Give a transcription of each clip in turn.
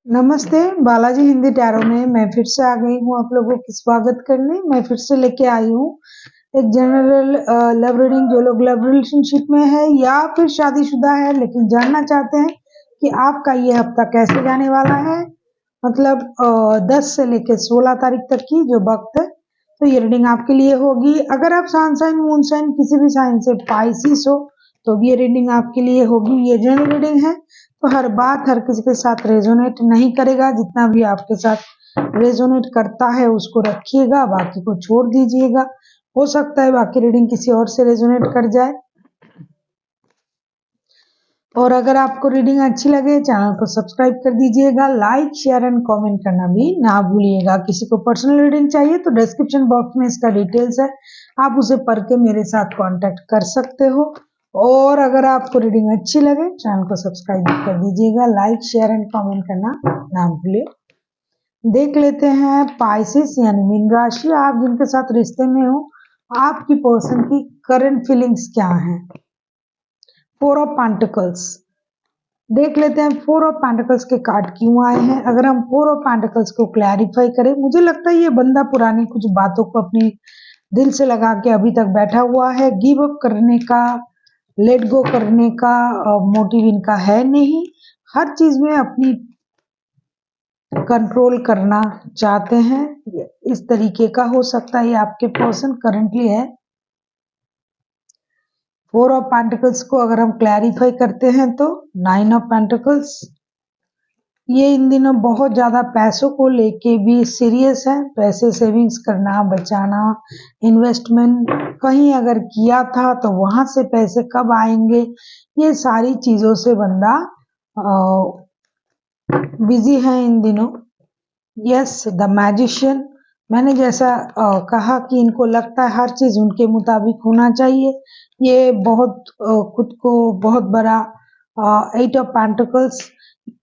नमस्ते, बालाजी हिंदी टैरो में मैं फिर से आ गई हूँ आप लोगों की स्वागत करने। मैं फिर से लेके आई हूँ एक जनरल लव रीडिंग। जो लोग लव रिलेशनशिप में है या फिर शादीशुदा है लेकिन जानना चाहते हैं कि आपका ये हफ्ता कैसे जाने वाला है, मतलब 10 से लेकर 16 तारीख तक की जो वक्त है, तो ये रीडिंग आपके लिए होगी। अगर आप सन साइन मून साइन किसी भी साइन से पाइसिस हो तो भी ये रीडिंग आपके लिए होगी। ये जनरल रीडिंग है तो हर बात हर किसी के साथ रेजोनेट नहीं करेगा। जितना भी आपके साथ रेजोनेट करता है उसको रखिएगा, बाकी को छोड़ दीजिएगा। हो सकता है बाकी रीडिंग किसी और से रेजोनेट कर जाए। और अगर आपको रीडिंग अच्छी लगे चैनल को सब्सक्राइब कर दीजिएगा, लाइक शेयर एंड कमेंट करना भी ना भूलिएगा। किसी को पर्सनल रीडिंग चाहिए तो डिस्क्रिप्शन बॉक्स में इसका डिटेल्स है, आप उसे पढ़ के मेरे साथ कांटेक्ट कर सकते हो। और अगर आपको रीडिंग अच्छी लगे चैनल को सब्सक्राइब कर दीजिएगा, लाइक शेयर एंड कमेंट करना ना भूलिए। देख लेते हैं पाइसिस यानी मीन राशि, आप जिनके साथ रिश्ते में हो आपकी पर्सन की करंट फीलिंग्स क्या है। 4 ऑफ पेंटिकल्स देख लेते हैं। 4 ऑफ पेंटिकल्स के कार्ड क्यों आए हैं। अगर हम 4 ऑफ पेंटिकल्स को क्लैरिफाई करें, मुझे लगता है ये बंदा पुरानी कुछ बातों को अपनी दिल से लगा के अभी तक बैठा हुआ है। गिव अप करने का, लेट गो करने का मोटिव इनका है नहीं। हर चीज में अपनी कंट्रोल करना चाहते हैं। इस तरीके का हो सकता है ये आपके पर्सन करंटली है। 4 ऑफ पेंटिकल्स को अगर हम क्लैरिफाई करते हैं तो 9 ऑफ पेंटिकल्स, ये इन दिनों बहुत ज्यादा पैसों को लेके भी सीरियस है। पैसे सेविंग्स करना, बचाना, इन्वेस्टमेंट कहीं अगर किया था तो वहां से पैसे कब आएंगे, ये सारी चीजों से बंदा बिजी है इन दिनों। यस, द मैजिशियन, मैंने जैसा कहा कि इनको लगता है हर चीज उनके मुताबिक होना चाहिए। ये बहुत खुद को बहुत बड़ा 8 ऑफ पेंटिकल्स,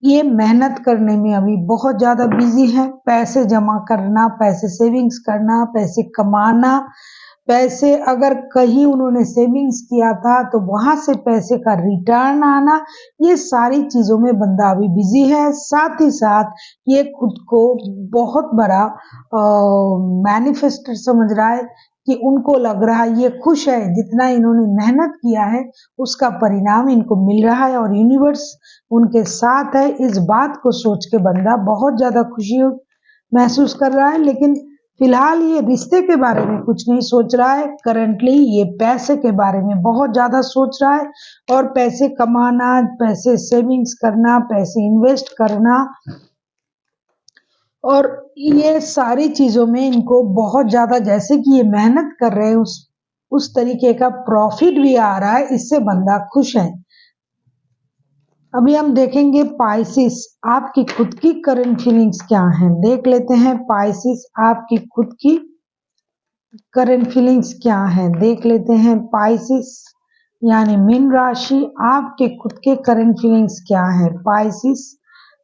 ये मेहनत करने में अभी बहुत ज्यादा बिजी है। पैसे जमा करना, पैसे सेविंग्स करना, पैसे कमाना, पैसे अगर कहीं उन्होंने सेविंग्स किया था तो वहां से पैसे का रिटर्न आना, ये सारी चीजों में बंदा अभी बिजी है। साथ ही साथ ये खुद को बहुत बड़ा मैनिफेस्टर समझ रहा है कि उनको लग रहा है ये खुश है, जितना इन्होंने मेहनत किया है उसका परिणाम इनको मिल रहा है और यूनिवर्स उनके साथ है। इस बात को सोच के बंदा बहुत ज्यादा खुशी महसूस कर रहा है। लेकिन फिलहाल ये रिश्ते के बारे में कुछ नहीं सोच रहा है। करंटली ये पैसे के बारे में बहुत ज्यादा सोच रहा है और पैसे कमाना, पैसे सेविंग्स करना, पैसे इन्वेस्ट करना, और ये सारी चीजों में इनको बहुत ज्यादा, जैसे कि ये मेहनत कर रहे हैं उस तरीके का प्रॉफिट भी आ रहा है। इससे बंदा खुश है। अभी हम देखेंगे पाइसिस आपकी खुद की करंट फीलिंग्स क्या हैं। देख लेते हैं पाइसिस आपकी खुद की करंट फीलिंग्स क्या हैं। देख लेते हैं पाइसिस यानी मीन राशि, आपके खुद के करंट फीलिंग्स क्या है। पाइसिस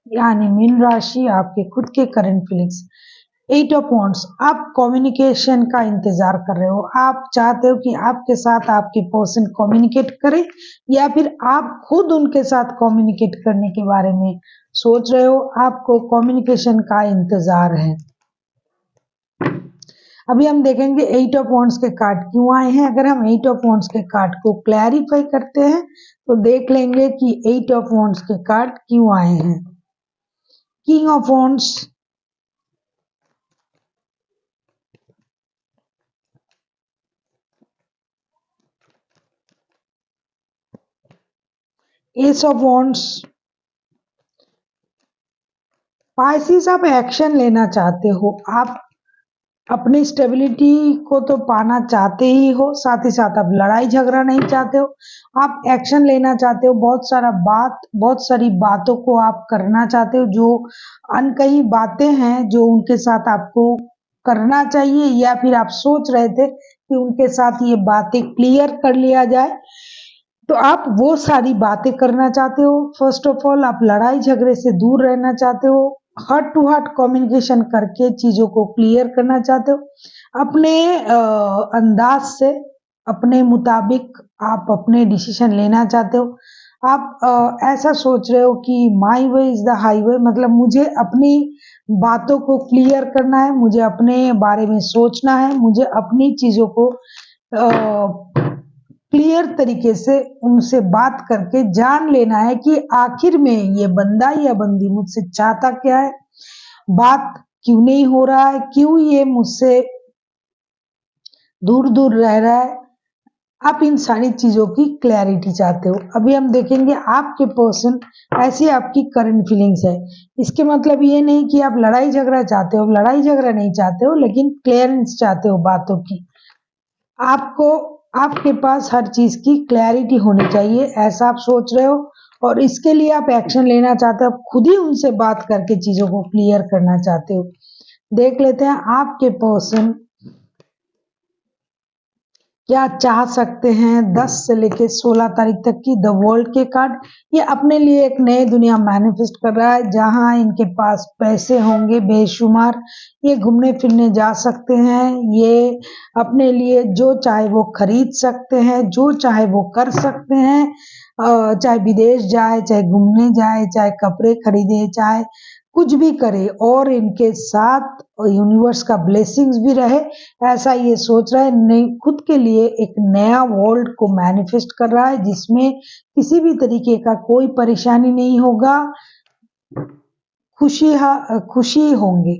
यानी मीन राशि, आपके खुद के करंट फीलिंग्स। 8 ऑफ वांड्स, आप कम्युनिकेशन का इंतजार कर रहे हो। आप चाहते हो कि आपके साथ आपके पर्सन कम्युनिकेट करे या फिर आप खुद उनके साथ कम्युनिकेट करने के बारे में सोच रहे हो। आपको कम्युनिकेशन का इंतजार है। अभी हम देखेंगे 8 ऑफ वांड्स के कार्ड क्यों आए हैं। अगर हम 8 ऑफ वांड्स के कार्ड को क्लैरिफाई करते हैं तो देख लेंगे कि 8 ऑफ वांड्स के कार्ड क्यों आए हैं। King of wands, S of wands. Pisces, आप एक्शन लेना चाहते हो। आप अपनी स्टेबिलिटी को तो पाना चाहते ही हो, साथ ही साथ आप लड़ाई झगड़ा नहीं चाहते हो। आप एक्शन लेना चाहते हो। बहुत सारी बातों को आप करना चाहते हो। जो अनकही बातें हैं जो उनके साथ आपको करना चाहिए, या फिर आप सोच रहे थे कि उनके साथ ये बातें क्लियर कर लिया जाए, तो आप वो सारी बातें करना चाहते हो। फर्स्ट ऑफ ऑल आप लड़ाई झगड़े से दूर रहना चाहते हो। हार्ट टू हार्ट कम्युनिकेशन करके चीजों को क्लियर करना चाहते हो। अपने अंदाज से, अपने मुताबिक आप अपने डिसीजन लेना चाहते हो। आप ऐसा सोच रहे हो कि माई वे इज द हाईवे, मतलब मुझे अपनी बातों को क्लियर करना है, मुझे अपने बारे में सोचना है, मुझे अपनी चीजों को क्लियर तरीके से उनसे बात करके जान लेना है कि आखिर में ये बंदा या बंदी मुझसे चाहता क्या है, बात क्यों नहीं हो रहा है, क्यों ये मुझसे दूर दूर रह रहा है। आप इन सारी चीजों की क्लैरिटी चाहते हो। अभी हम देखेंगे आपके पर्सन, ऐसी आपकी करंट फीलिंग्स है। इसके मतलब ये नहीं कि आप लड़ाई झगड़ा चाहते हो, लड़ाई झगड़ा नहीं चाहते हो, लेकिन क्लियरेंस चाहते हो बातों की। आपको आपके पास हर चीज की क्लैरिटी होनी चाहिए, ऐसा आप सोच रहे हो, और इसके लिए आप एक्शन लेना चाहते हो। आप खुद ही उनसे बात करके चीजों को क्लियर करना चाहते हो। देख लेते हैं आपके पर्सन क्या चाह सकते हैं 10 से लेके 16 तारीख तक की द वर्ल्ड के कार्ड। ये अपने लिए एक नई दुनिया मैनिफेस्ट कर रहा है, जहां इनके पास पैसे होंगे बेशुमार। ये घूमने फिरने जा सकते हैं, ये अपने लिए जो चाहे वो खरीद सकते हैं, जो चाहे वो कर सकते हैं। चाहे विदेश जाए, चाहे घूमने जाए, चाहे कपड़े खरीदे, चाहे कुछ भी करे, और इनके साथ यूनिवर्स का ब्लेसिंग्स भी रहे, ऐसा ये सोच रहा है। नहीं, खुद के लिए एक नया वर्ल्ड को मैनिफेस्ट कर रहा है, जिसमें किसी भी तरीके का कोई परेशानी नहीं होगा, खुशी होंगे,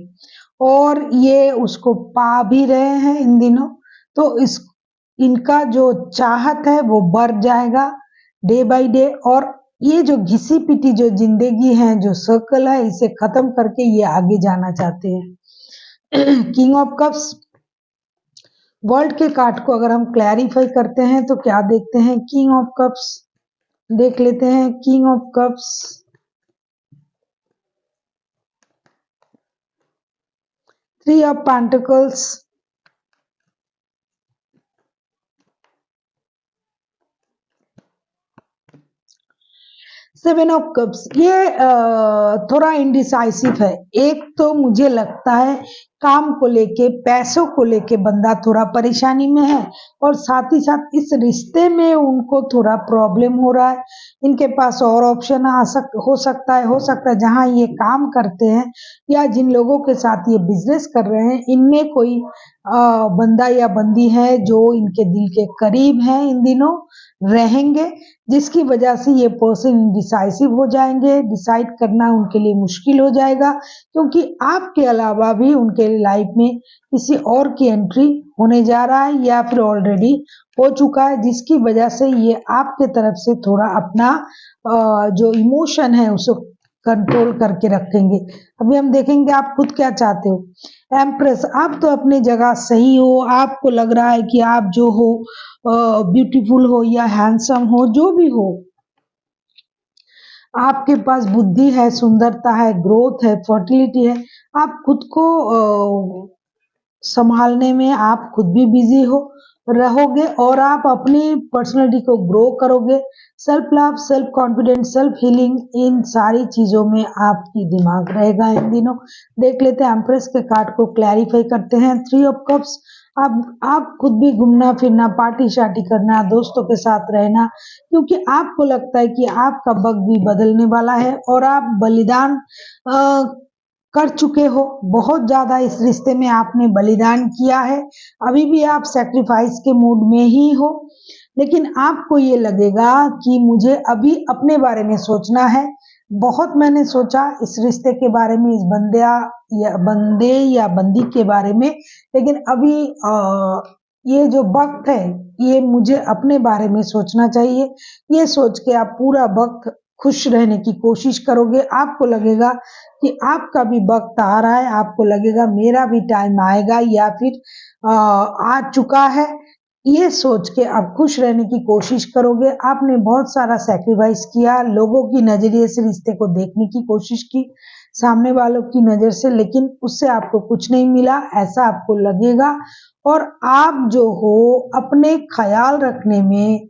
और ये उसको पा भी रहे हैं इन दिनों। तो इस इनका जो चाहत है वो बढ़ जाएगा डे बाय डे, और ये जो घिसी पिटी जो जिंदगी है, जो सर्कल है, इसे खत्म करके ये आगे जाना चाहते हैं। किंग ऑफ कप्स वर्ल्ड के कार्ड को अगर हम क्लैरिफाई करते हैं तो क्या देखते हैं, किंग ऑफ कप्स देख लेते हैं। King of cups, 3 of pentacles, 7 of cups. ये थोड़ा इंडिसाइसिव है। एक तो मुझे लगता है काम को लेके, पैसों को लेके बंदा थोड़ा परेशानी में है, और साथ ही साथ इस रिश्ते में उनको थोड़ा प्रॉब्लम हो रहा है। इनके पास और ऑप्शन हो सकता है जहां ये काम करते हैं, या जिन लोगों के साथ ये बिजनेस कर रहे हैं, इनमें कोई बंदा या बंदी है जो इनके दिल के करीब है, इन दिनों रहेंगे, जिसकी वजह से ये पर्सन डिसाइसिव हो जाएंगे। डिसाइड करना उनके लिए मुश्किल हो जाएगा, क्योंकि आपके अलावा भी उनके लाइफ में किसी और की एंट्री होने जा रहा है, या फिर ऑलरेडी हो चुका है, जिसकी वजह से ये आपके तरफ से थोड़ा अपना जो इमोशन है उसको कंट्रोल करके रखेंगे। अभी हम देखेंगे आप खुद क्या चाहते हो। एम्प्रेस, आप तो अपनी जगह सही हो, आपको लग रहा है कि आप जो हो ब्यूटीफुल हो या हैंडसम हो, जो भी हो, आपके पास बुद्धि है, सुंदरता है, ग्रोथ है, फर्टिलिटी है। आप खुद को संभालने में आप खुद भी बिजी हो रहोगे, और आप अपनी पर्सनालिटी को ग्रो करोगे। Self love, self confidence, self healing, इन सारी चीजों में आपकी दिमाग रहेगा इन दिनों। देख लेते हैं एम्प्रेस के कार्ड को क्लैरिफाई करते हैं। 3 ऑफ कप्स, आप खुद भी घूमना फिरना, पार्टी शार्टी करना, दोस्तों के साथ रहना, क्योंकि आपको लगता है कि आपका वक्त भी बदलने वाला है, और आप बलिदान कर चुके हो बहुत ज्यादा। इस रिश्ते में आपने बलिदान किया है, अभी भी आप सैक्रिफाइस के मूड में ही हो, लेकिन आपको ये लगेगा कि मुझे अभी अपने बारे में सोचना है। बहुत मैंने सोचा इस रिश्ते के बारे में, इस बंदे या बंदी के बारे में, लेकिन अभी ये जो वक्त है, ये मुझे अपने बारे में सोचना चाहिए। ये सोच के आप पूरा वक्त खुश रहने की कोशिश करोगे। आपको लगेगा कि आपका भी वक्त आ रहा है, आपको लगेगा मेरा भी टाइम आएगा, या फिर आ चुका है। ये सोच के आप खुश रहने की कोशिश करोगे। आपने बहुत सारा सैक्रिफाइस किया, लोगों की नजरिए से रिश्ते को देखने की कोशिश की, सामने वालों की नजर से, लेकिन उससे आपको कुछ नहीं मिला, ऐसा आपको लगेगा। और आप जो हो अपने ख्याल रखने में,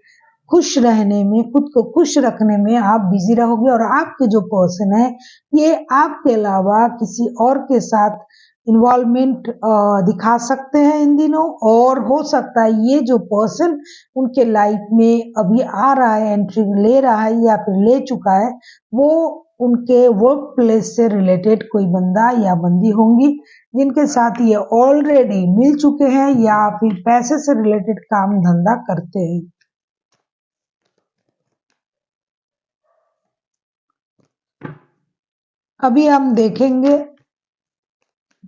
खुश रहने में, खुद को खुश रखने में आप बिजी रहोगे, और आपके जो पर्सन है ये आपके अलावा किसी और के साथ इन्वॉल्वमेंट दिखा सकते हैं इन दिनों। और हो सकता है ये जो पर्सन उनके लाइफ में अभी आ रहा है, एंट्री ले रहा है या फिर ले चुका है, वो उनके वर्क प्लेस से रिलेटेड कोई बंदा या बंदी होंगी जिनके साथ ये ऑलरेडी मिल चुके हैं या फिर पैसे से रिलेटेड काम धंधा करते हैं। अभी हम देखेंगे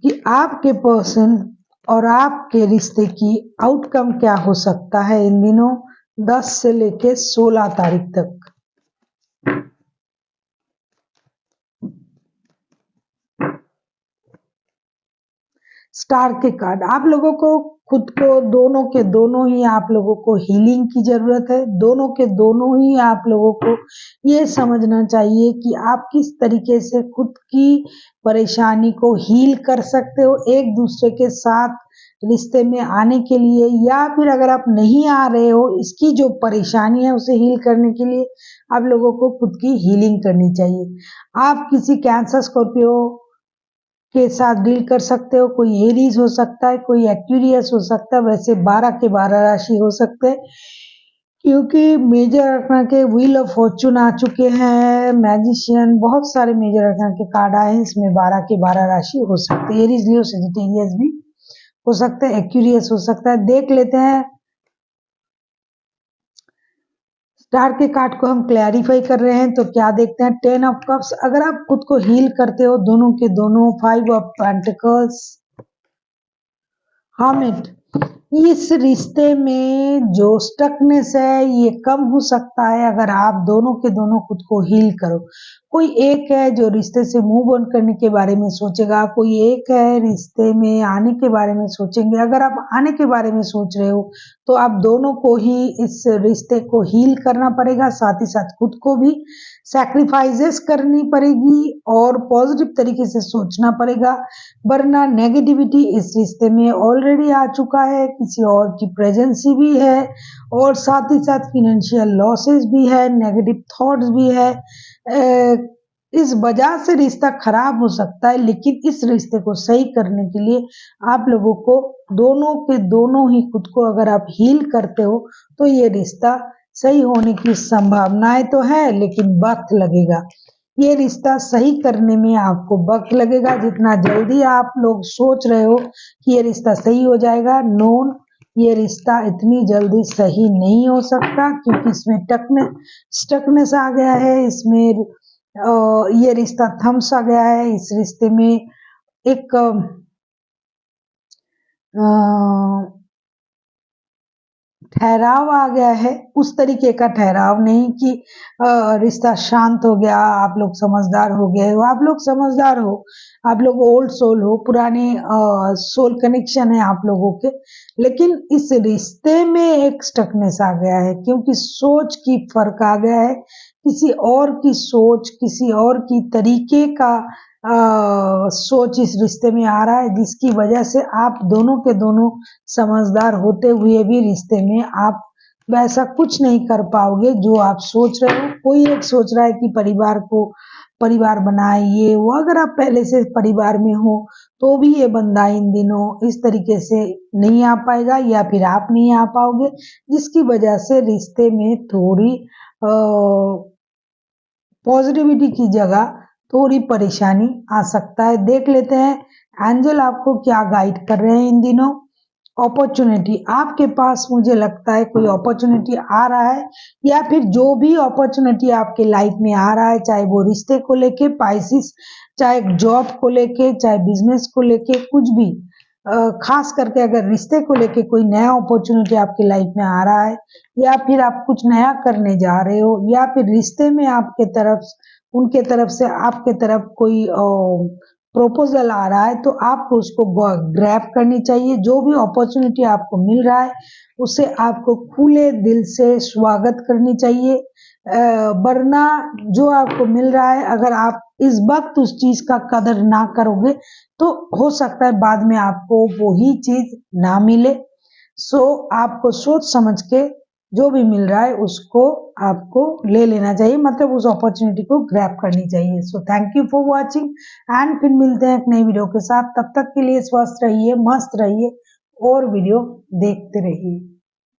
कि आपके पर्सन और आपके रिश्ते की आउटकम क्या हो सकता है इन दिनों 10 से लेके 16 तारीख तक। स्टार के कार्ड, आप लोगों को खुद को दोनों के दोनों ही आप लोगों को हीलिंग की जरूरत है। दोनों के दोनों ही आप लोगों को ये समझना चाहिए कि आप किस तरीके से खुद की परेशानी को हील कर सकते हो एक दूसरे के साथ रिश्ते में आने के लिए, या फिर अगर आप नहीं आ रहे हो इसकी जो परेशानी है उसे हील करने के लिए आप लोगों को खुद की हीलिंग करनी चाहिए। आप किसी कैंसर, स्कॉर्पियो के साथ डील कर सकते हो, कोई एरीज हो सकता है, कोई एक्वेरियस हो सकता है, वैसे 12 के 12 राशि हो सकते हैं क्योंकि मेजर अरकाना के व्हील ऑफ फॉर्चून आ चुके हैं, मैजिशियन, बहुत सारे मेजर अरकाना के कार्ड आए हैं। इसमें 12 के 12 राशि हो सकते हैं। एरीज, लियो, सजिटेरियस भी हो सकता है, एक्वेरियस हो सकता है। देख लेते हैं स्टार के कार्ड को हम क्लैरिफाई कर रहे हैं तो क्या देखते हैं, 10 ऑफ कप्स। अगर आप खुद को हील करते हो दोनों के दोनों, 5 ऑफ पेंटिकल्स, हर्मिट, इस रिश्ते में जो स्टकनेस है ये कम हो सकता है अगर आप दोनों के दोनों खुद को हील करो। कोई एक है जो रिश्ते से मूव ऑन करने के बारे में सोचेगा, कोई एक है रिश्ते में आने के बारे में सोचेंगे। अगर आप आने के बारे में सोच रहे हो तो आप दोनों को ही इस रिश्ते को हील करना पड़ेगा, साथ ही साथ खुद को भी सैक्रिफाइसेस करनी पड़ेगी और पॉजिटिव तरीके से सोचना पड़ेगा, वरना नेगेटिविटी इस रिश्ते में ऑलरेडी आ चुका है, किसी और की प्रेजेंसी भी है और साथ ही साथ फिनेंशियल लॉसेस भी है, नेगेटिव थॉट्स भी है। इस वजह से रिश्ता खराब हो सकता है, लेकिन इस रिश्ते को सही करने के लिए आप लोगों को दोनों के दोनों ही खुद को अगर आप हील करते हो तो ये रिश्ता सही होने की संभावनाएं तो है, लेकिन वक्त लगेगा। ये रिश्ता सही करने में आपको वक्त लगेगा। जितना जल्दी आप लोग सोच रहे हो कि ये रिश्ता सही हो जाएगा, नोन, ये रिश्ता इतनी जल्दी सही नहीं हो सकता क्योंकि इसमें स्टकनेस आ गया है, इसमें ये रिश्ता थम सा गया है। इस रिश्ते में एक ठहराव आ गया है, उस तरीके का ठहराव नहीं कि रिश्ता शांत हो गया, आप लोग समझदार हो गए हो। आप लोग समझदार हो, आप लोग ओल्ड सोल हो, पुराने सोल कनेक्शन है आप लोगों के, लेकिन इस रिश्ते में एक स्टकनेस आ गया है क्योंकि सोच की फर्क आ गया है। किसी और की सोच, किसी और की तरीके का सोच इस रिश्ते में आ रहा है, जिसकी वजह से आप दोनों के दोनों समझदार होते हुए भी रिश्ते में आप वैसा कुछ नहीं कर पाओगे जो आप सोच रहे हो। कोई एक सोच रहा है कि परिवार बनाए, ये वो, अगर आप पहले से परिवार में हो तो भी ये बंदा इन दिनों इस तरीके से नहीं आ पाएगा या फिर आप नहीं आ पाओगे, जिसकी वजह से रिश्ते में थोड़ी पॉजिटिविटी की जगह थोड़ी परेशानी आ सकता है। देख लेते हैं एंजल आपको क्या गाइड कर रहे हैं इन दिनों। अपॉर्चुनिटी, आपके पास मुझे लगता है कोई अपॉर्चुनिटी आ रहा है या फिर जो भी अपॉर्चुनिटी आपके लाइफ में आ रहा है, चाहे वो रिश्ते को लेके पाइसिस, चाहे जॉब को लेके, चाहे बिजनेस को लेके, कुछ भी, खास करके अगर रिश्ते को लेके कोई नया अपॉर्चुनिटी आपके लाइफ में आ रहा है या फिर आप कुछ नया करने जा रहे हो या फिर रिश्ते में आपके तरफ उनके तरफ से आपके तरफ कोई प्रपोजल आ रहा है तो आपको उसको ग्रैब करनी चाहिए। जो भी अपॉर्चुनिटी आपको मिल रहा है उसे आपको खुले दिल से स्वागत करनी चाहिए, वरना जो आपको मिल रहा है अगर आप इस वक्त उस चीज का कदर ना करोगे तो हो सकता है बाद में आपको वही चीज ना मिले। सो आपको सोच समझ के जो भी मिल रहा है उसको आपको ले लेना चाहिए, मतलब उस अपॉर्चुनिटी को ग्रैब करनी चाहिए। So thank you for watching and फिर मिलते हैं एक नई वीडियो के साथ। तब तक के लिए स्वस्थ रहिए, मस्त रहिए और वीडियो देखते रहिए।